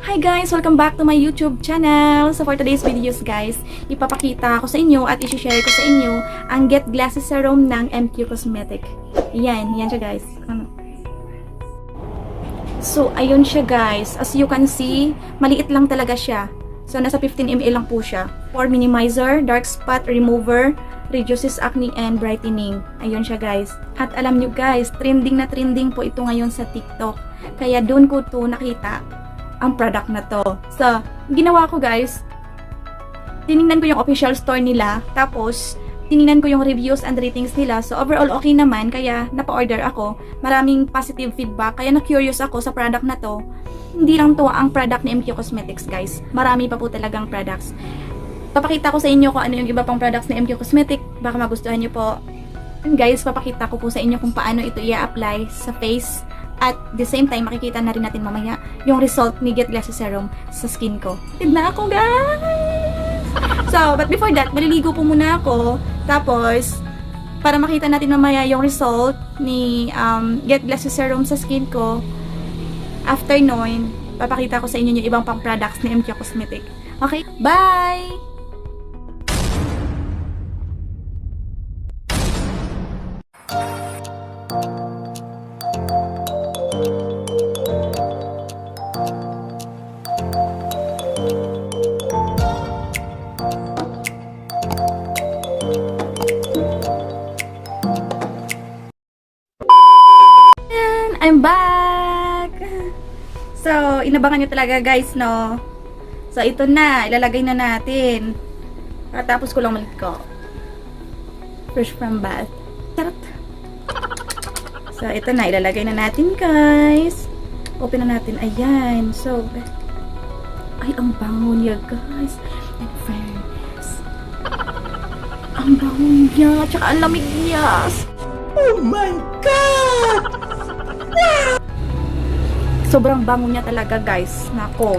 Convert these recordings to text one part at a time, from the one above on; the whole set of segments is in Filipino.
Hi guys! Welcome back to my YouTube channel! So for today's videos guys, ipapakita ko sa inyo at isi-share ko sa inyo ang Get Glassy Serum ng MQ Cosmetic. Yan siya guys. So ayun siya guys. As you can see, maliit lang talaga siya. So nasa 15 ml lang po siya. Pore minimizer, dark spot remover, reduces acne and brightening. Ayun siya guys. At alam nyo guys, trending na trending po ito ngayon sa TikTok. Kaya doon ko to nakita ang product na to. So, ginawa ko guys, tiningnan ko yung official store nila, tapos tiningnan ko yung reviews and ratings nila. So, overall okay naman, kaya napa-order ako. Maraming positive feedback, kaya na-curious ako sa product na to. Hindi lang to ang product ni MQ Cosmetics guys. Marami pa po talagang products. Papakita ko sa inyo kung ano yung iba pang products ni MQ Cosmetics. Baka magustuhan nyo po. And guys, papakita ko po sa inyo kung paano ito i-apply sa face. At the same time, makikita na rin natin mamaya yung result ni Get Glassy Serum sa skin ko. Tignan ako, guys! So, but before that, maliligo po muna ako. Tapos, para makita natin mamaya yung result ni Get Glassy Serum sa skin ko, after nun, papakita ko sa inyo yung ibang pang products ni MQ Cosmetic. Okay? Bye! I'm back! So, inabangan nyo talaga guys, no? So, ito na. Ilalagay na natin. Katapos ko lang malit ko. Fresh from bath. Charot! So, ito na. Ilalagay na natin, guys. Open na natin. Ayan. So, ay, ang bango niya, guys. And friends. Ang bango niya. Tsaka ang lamig niya. Oh my God! Sobrang bango niya talaga guys. Nako.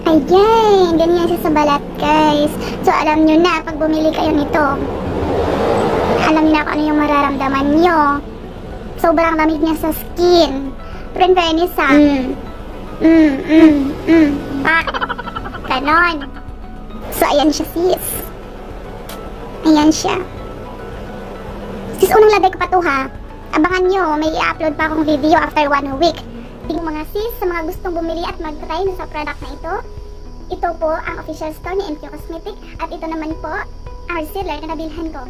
Ayan, ganyan siya sa balat guys. So alam nyo na, pag bumili kayo nito, alam nyo na kung ano yung mararamdaman nyo. Sobrang lamig niya sa skin. Pero in fairness ha, ganon. So ayan siya sis. Ayan siya. Sis, unang lagay ko pa to ha. Abangan nyo, may i-upload pa akong video after 1 week. Yung mga sis, sa mga gustong bumili at mag-try sa product na ito po ang official store ni MQ Cosmetic at ito naman po ang reseller na nabilhan ko.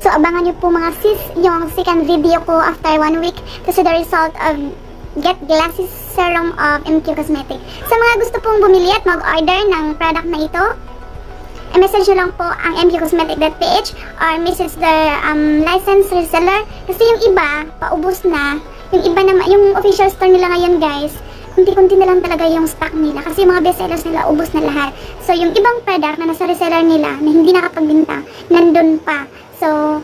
So abangan nyo po mga sis yung second video ko after 1 week to see the result of Get Glassy Serum of MQ Cosmetic. Sa mga gusto pong bumili at mag-order ng product na ito, i-message nyo lang po ang mqcosmetic.ph or message the licensed reseller kasi yung iba, paubos na. Yung iba naman, yung official store nila ngayon guys, kunti-kunti na lang talaga yung stock nila kasi yung mga bestsellers nila ubos na lahat. So yung ibang product na nasa reseller nila na hindi nakapagbenta, nandun pa. So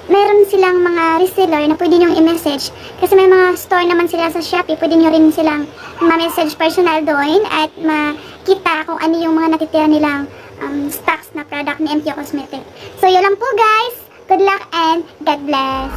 meron silang mga reseller na pwede nyong i-message kasi may mga store naman sila sa Shopee, pwede nyo rin silang ma-message personal doon at makita kung ano yung mga natitira nilang stocks na product ni MQ Cosmetic. So yun lang po guys, good luck and God bless!